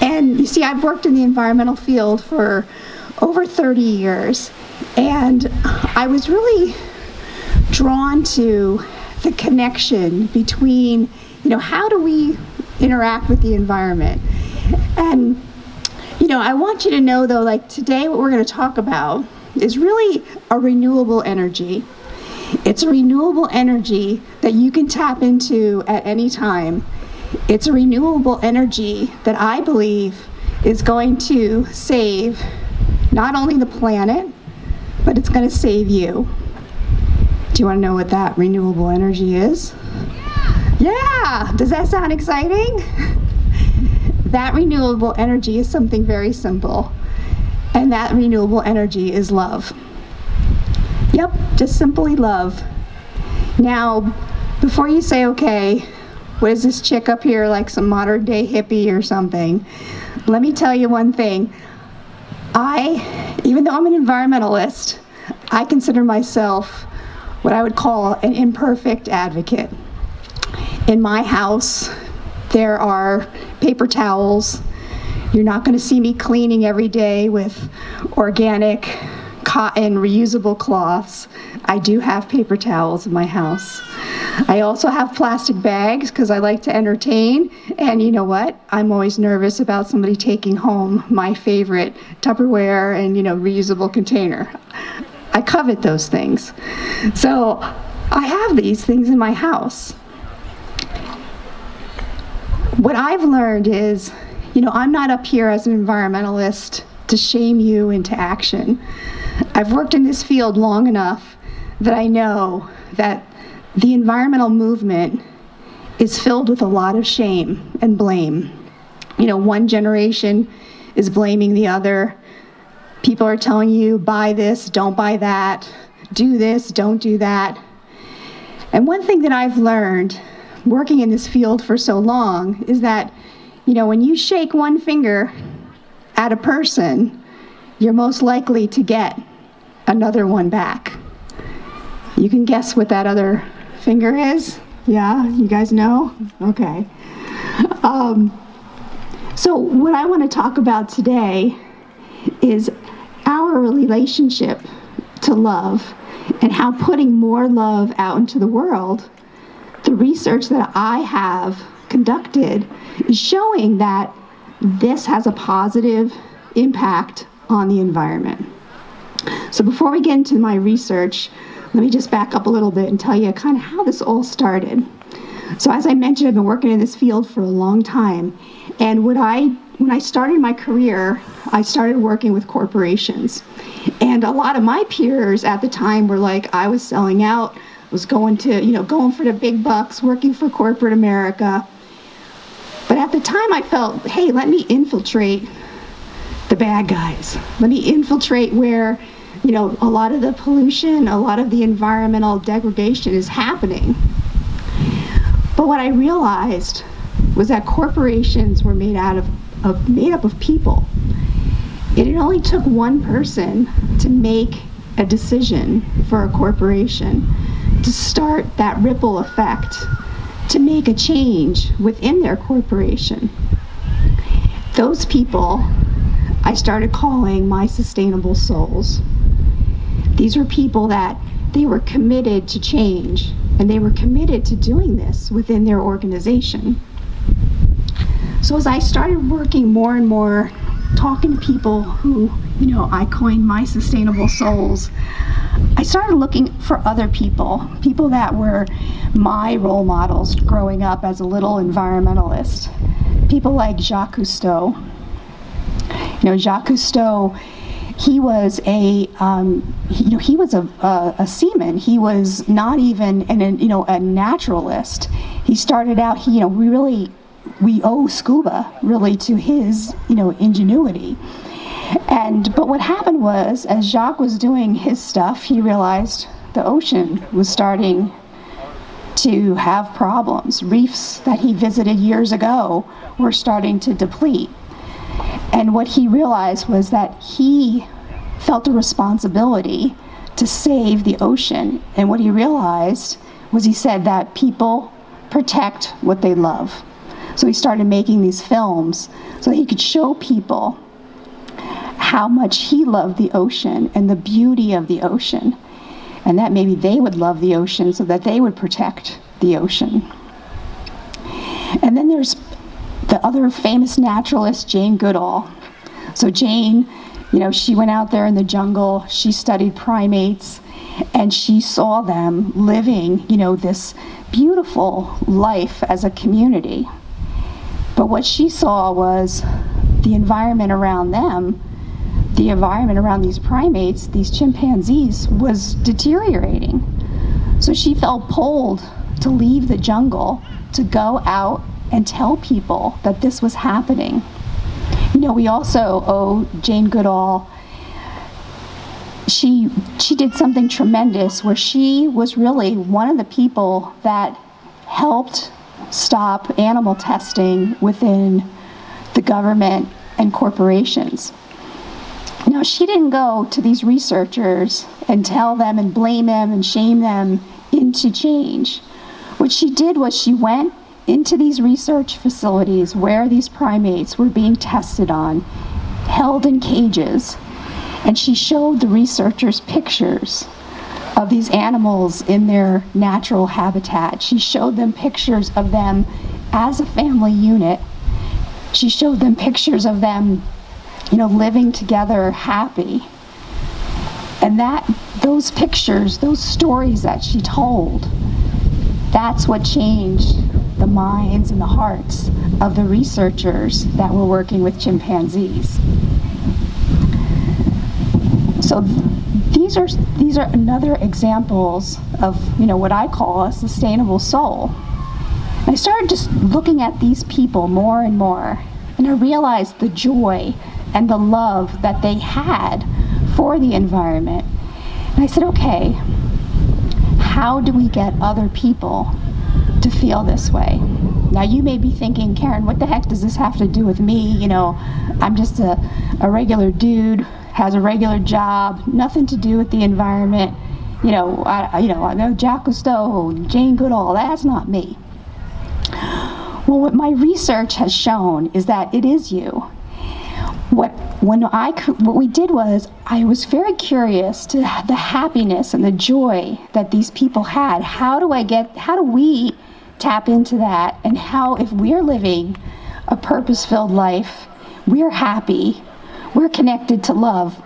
And you see, I've worked in the environmental field for over 30 years, and I was really drawn to the connection between, how do we interact with the environment? And, I want you to know, though, like today what we're going to talk about is really a renewable energy. It's a renewable energy that you can tap into at any time. It's a renewable energy that I believe is going to save not only the planet, but it's going to save you. Do you want to know what that renewable energy is? Yeah! Does that sound exciting? That renewable energy is something very simple, and that renewable energy is love. Yep, just simply love. Now, before you say, okay, what is this chick up here, like some modern day hippie or something? Let me tell you one thing. Even though I'm an environmentalist, I consider myself what I would call an imperfect advocate. In my house, there are paper towels. You're not going to see me cleaning every day with organic cotton reusable cloths. I do have paper towels in my house. I also have plastic bags because I like to entertain, and you know what? I'm always nervous about somebody taking home my favorite Tupperware and reusable container. I covet those things. So I have these things in my house. What I've learned is, I'm not up here as an environmentalist to shame you into action. I've worked in this field long enough that I know that the environmental movement is filled with a lot of shame and blame. One generation is blaming the other. People are telling you, buy this, don't buy that, do this, don't do that. And one thing that I've learned working in this field for so long is that, when you shake one finger at a person, you're most likely to get another one back. You can guess what that other finger is? Yeah, you guys know? Okay. So what I want to talk about today is our relationship to love and how putting more love out into the world, the research that I have conducted is showing that this has a positive impact on the environment. So before we get into my research, let me just back up a little bit and tell you kind of how this all started. So as I mentioned, I've been working in this field for a long time. And when I started my career, I started working with corporations. And a lot of my peers at the time were like, I was selling out, was going for the big bucks, working for corporate America. But at the time I felt, hey, let me infiltrate the bad guys. Let me infiltrate where, a lot of the pollution, a lot of the environmental degradation is happening. But what I realized was that corporations were made up of people. It only took one person to make a decision for a corporation to start that ripple effect, to make a change within their corporation. Those people I started calling my sustainable souls. These were people that they were committed to change, and they were committed to doing this within their organization. So as I started working more and more, talking to people who, I coined my sustainable souls, I started looking for other people that were my role models growing up as a little environmentalist. People like Jacques Cousteau. Jacques Cousteau, he was a seaman. He was not even a naturalist. He started out. We owe scuba really to his ingenuity. But what happened was, as Jacques was doing his stuff, he realized the ocean was starting to have problems. Reefs that he visited years ago were starting to deplete. And what he realized was that he felt a responsibility to save the ocean. And what he realized was, he said that people protect what they love. So he started making these films so that he could show people how much he loved the ocean and the beauty of the ocean, and that maybe they would love the ocean so that they would protect the ocean. And then there's the other famous naturalist, Jane Goodall. So Jane, she went out there in the jungle, she studied primates, and she saw them living, this beautiful life as a community. But what she saw was the environment around them, the environment around these primates, these chimpanzees, was deteriorating. So she felt pulled to leave the jungle, to go out and tell people that this was happening. We also owe Jane Goodall, she did something tremendous where she was really one of the people that helped stop animal testing within the government and corporations. Now, she didn't go to these researchers and tell them and blame them and shame them into change. What she did was she went into these research facilities where these primates were being tested on, held in cages, and she showed the researchers pictures of these animals in their natural habitat. She showed them pictures of them as a family unit. She showed them pictures of them, living together happy. And those pictures, those stories that she told, that's what changed the minds and the hearts of the researchers that were working with chimpanzees. So these are another examples of what I call a sustainable soul. And I started just looking at these people more and more, and I realized the joy and the love that they had for the environment. And I said, okay, how do we get other people to feel this way? Now you may be thinking, Karen, what the heck does this have to do with me? I'm just a regular dude, has a regular job, nothing to do with the environment. I know Jacques Cousteau, Jane Goodall, that's not me. Well, what my research has shown is that it is you. What we did was, I was very curious to the happiness and the joy that these people had. How do we tap into that? And how, if we're living a purpose-filled life, we're happy, we're connected to love,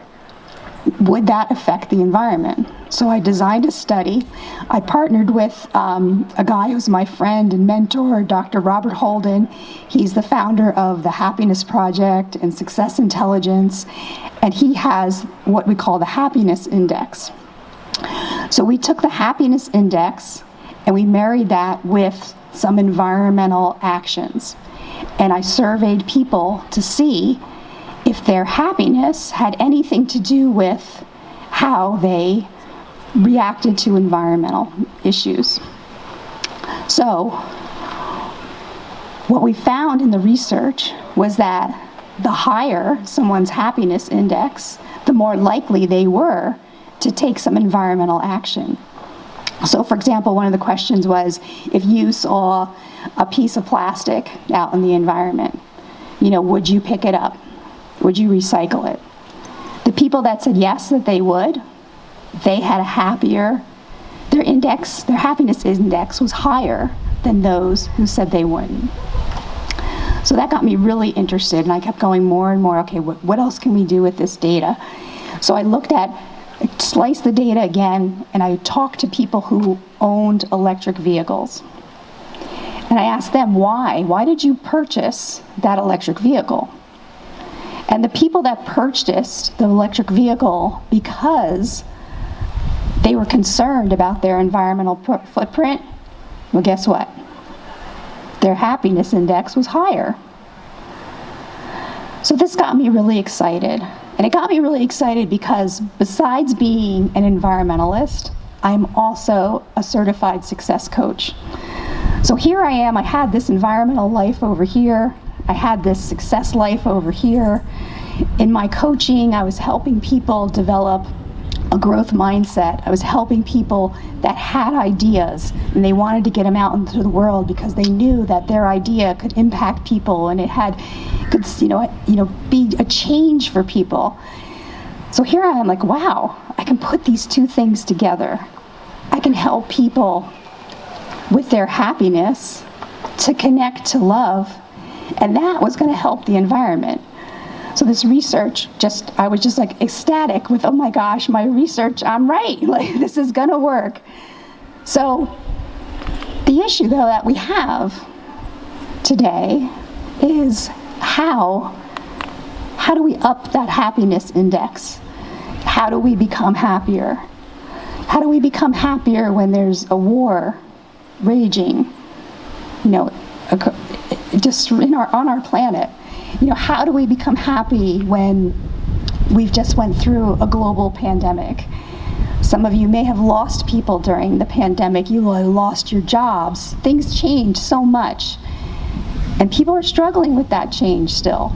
would that affect the environment? So I designed a study. I partnered with a guy who's my friend and mentor, Dr. Robert Holden. He's the founder of the Happiness Project and Success Intelligence, and he has what we call the Happiness Index. So we took the Happiness Index and we married that with some environmental actions. And I surveyed people to see if their happiness had anything to do with how they reacted to environmental issues. So what we found in the research was that the higher someone's happiness index, the more likely they were to take some environmental action. So for example, one of the questions was, if you saw a piece of plastic out in the environment, would you pick it up? Would you recycle it? The people that said yes, that they would, they had a happier, their happiness index was higher than those who said they wouldn't. So that got me really interested, and I kept going more and more, okay, what else can we do with this data? So I sliced the data again, and I talked to people who owned electric vehicles. And I asked them, why? Why did you purchase that electric vehicle? And the people that purchased the electric vehicle because they were concerned about their environmental footprint, well, guess what? Their happiness index was higher. So this got me really excited. And it got me really excited because besides being an environmentalist, I'm also a certified success coach. So here I am, I had this environmental life over here, I had this success life over here. In my coaching, I was helping people develop a growth mindset. I was helping people that had ideas and they wanted to get them out into the world because they knew that their idea could impact people and could be a change for people. So here I am, like, wow, I can put these two things together. I can help people with their happiness to connect to love, and that was going to help the environment. So this research, I was just like ecstatic with, oh my gosh, my research, I'm right, like this is gonna work. So the issue though that we have today is how do we up that happiness index? How do we become happier? How do we become happier when there's a war raging, just on our planet? How do we become happy when we've just went through a global pandemic? Some of you may have lost people during the pandemic. You lost your jobs. Things changed so much. And people are struggling with that change still.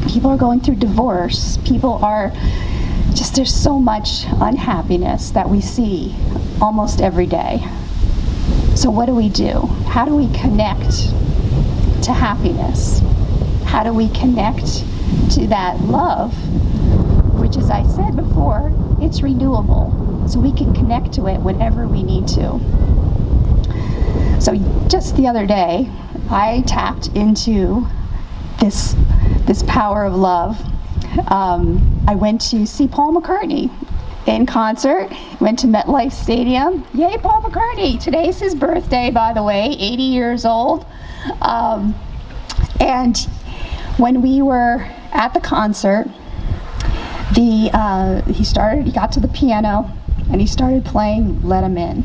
People are going through divorce. There's so much unhappiness that we see almost every day. So what do we do? How do we connect to happiness? How do we connect to that love, which, as I said before, it's renewable, so we can connect to it whenever we need to. So just the other day, I tapped into this power of love. I went to see Paul McCartney in concert, went to MetLife Stadium. Yay, Paul McCartney! Today's his birthday, by the way, 80 years old. And when we were at the concert, he got to the piano and he started playing Let 'Em In.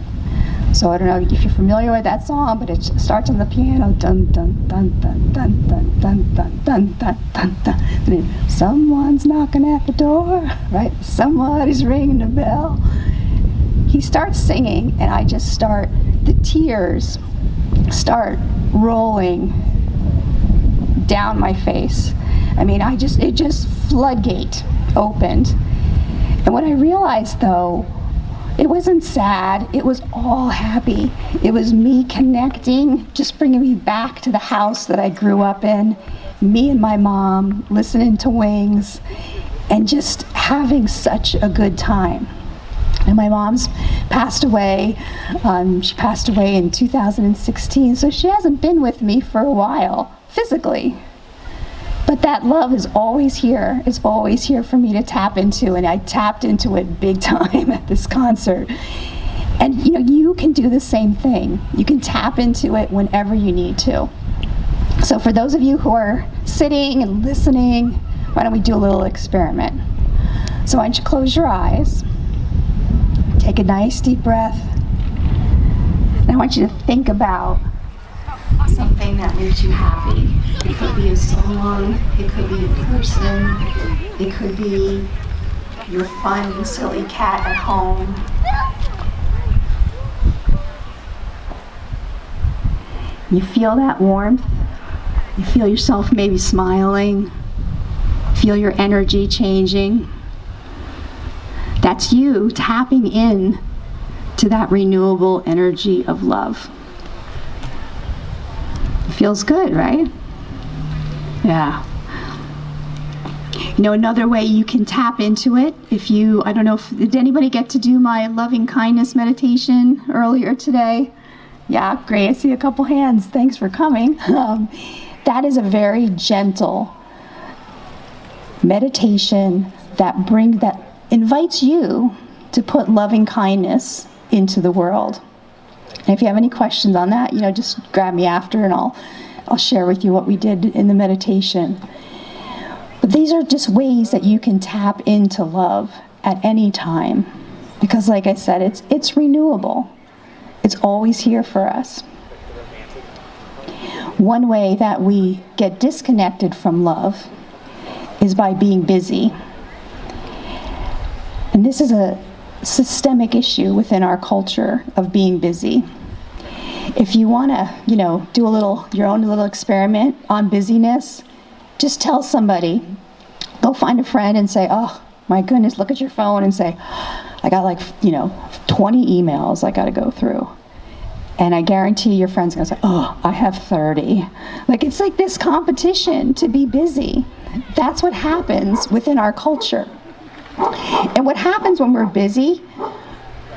So I don't know if you're familiar with that song, but it starts on the piano, dun dun dun dun dun dun dun dun dun dun dun dun. Someone's knocking at the door, right? Somebody's ringing the bell. He starts singing, and the tears start rolling down my face. I mean, it just floodgate opened. And what I realized though, it wasn't sad, it was all happy. It was me connecting, just bringing me back to the house that I grew up in, me and my mom listening to Wings, and just having such a good time. And my mom's passed away. She passed away in 2016, so she hasn't been with me for a while, physically. But that love is always here. It's always here for me to tap into, and I tapped into it big time at this concert. And you can do the same thing. You can tap into it whenever you need to. So for those of you who are sitting and listening, why don't we do a little experiment? So why don't you close your eyes, take a nice deep breath, and I want you to think about something that makes you happy. It could be a song, it could be a person, it could be your fun, silly cat at home. You feel that warmth, you feel yourself maybe smiling, feel your energy changing. That's you tapping in to that renewable energy of love. It feels good, right? Yeah. Another way you can tap into it, did anybody get to do my loving kindness meditation earlier today? Yeah, great. I see a couple hands. Thanks for coming. That is a very gentle meditation that invites you to put loving kindness into the world. And if you have any questions on that, just grab me after and I'll share with you what we did in the meditation. But these are just ways that you can tap into love at any time. Because like I said, it's renewable. It's always here for us. One way that we get disconnected from love is by being busy. And this is a systemic issue within our culture of being busy. If you want to, do your own little experiment on busyness, just tell somebody, go find a friend and say, oh, My goodness, look at your phone and say, I got 20 emails I got to go through. And I guarantee your friend's going to say, oh, I have 30. It's like this competition to be busy. That's what happens within our culture. And what happens when we're busy,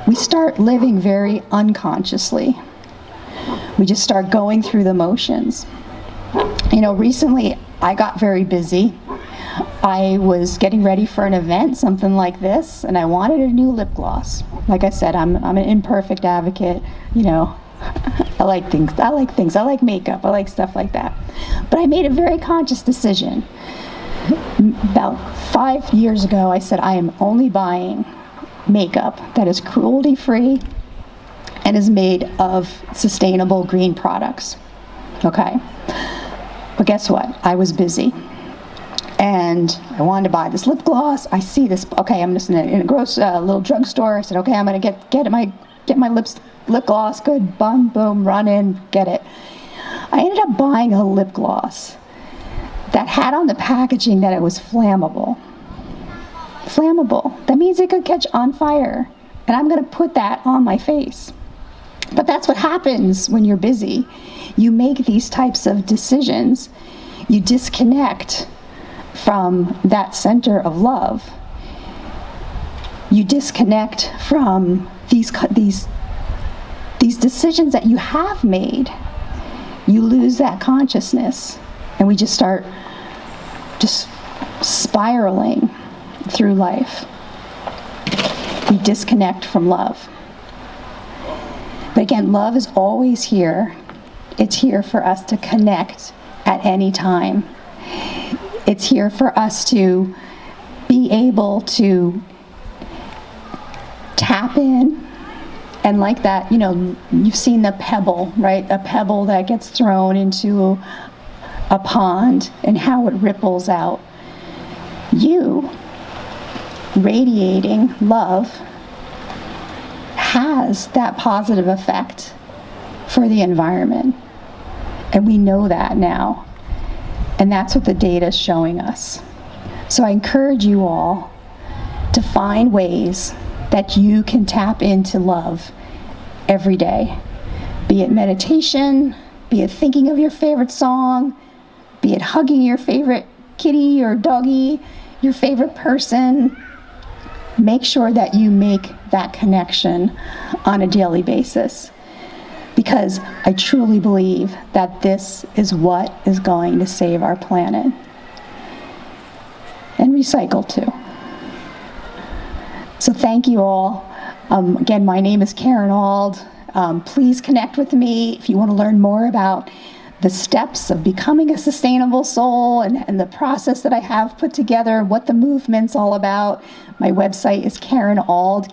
we start living very unconsciously. We just start going through the motions. Recently I got very busy. I was getting ready for an event, something like this, and I wanted a new lip gloss. Like I said, I'm an imperfect advocate, I like things. I like makeup. I like stuff like that. But I made a very conscious decision. About 5 years ago, I said, I am only buying makeup that is cruelty-free and is made of sustainable green products. Okay? But guess what? I was busy. And I wanted to buy this lip gloss. I see this. Okay, I'm just in a gross little drugstore. I said, okay, I'm going to get my lip gloss. Good. Boom, run in, get it. I ended up buying a lip gloss that had on the packaging that it was flammable. Flammable. That means it could catch on fire. And I'm going to put that on my face. But that's what happens when you're busy. You make these types of decisions. You disconnect from that center of love. You disconnect from these decisions that you have made. You lose that consciousness, and we just start spiraling through life. We disconnect from love. But again, love is always here. It's here for us to connect at any time. It's here for us to be able to tap in. And like that, you've seen the pebble, right? A pebble that gets thrown into a pond and how it ripples out. You, radiating love, has that positive effect for the environment. And we know that now. And that's what the data is showing us. So I encourage you all to find ways that you can tap into love every day. Be it meditation, be it thinking of your favorite song, be it hugging your favorite kitty or doggy, your favorite person. Make sure that you make that connection on a daily basis. Because I truly believe that this is what is going to save our planet. And recycle too. So thank you all. Again, my name is Karen Auld. Please connect with me if you want to learn more about the steps of becoming a sustainable soul and the process that I have put together, what the movement's all about. My website is KarenAuld,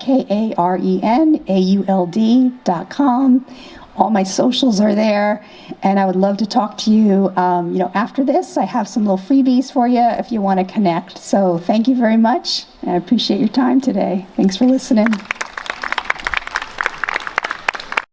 KarenAuld.com. All my socials are there, and I would love to talk to you. After this, I have some little freebies for you if you want to connect. So thank you very much. I appreciate your time today. Thanks for listening.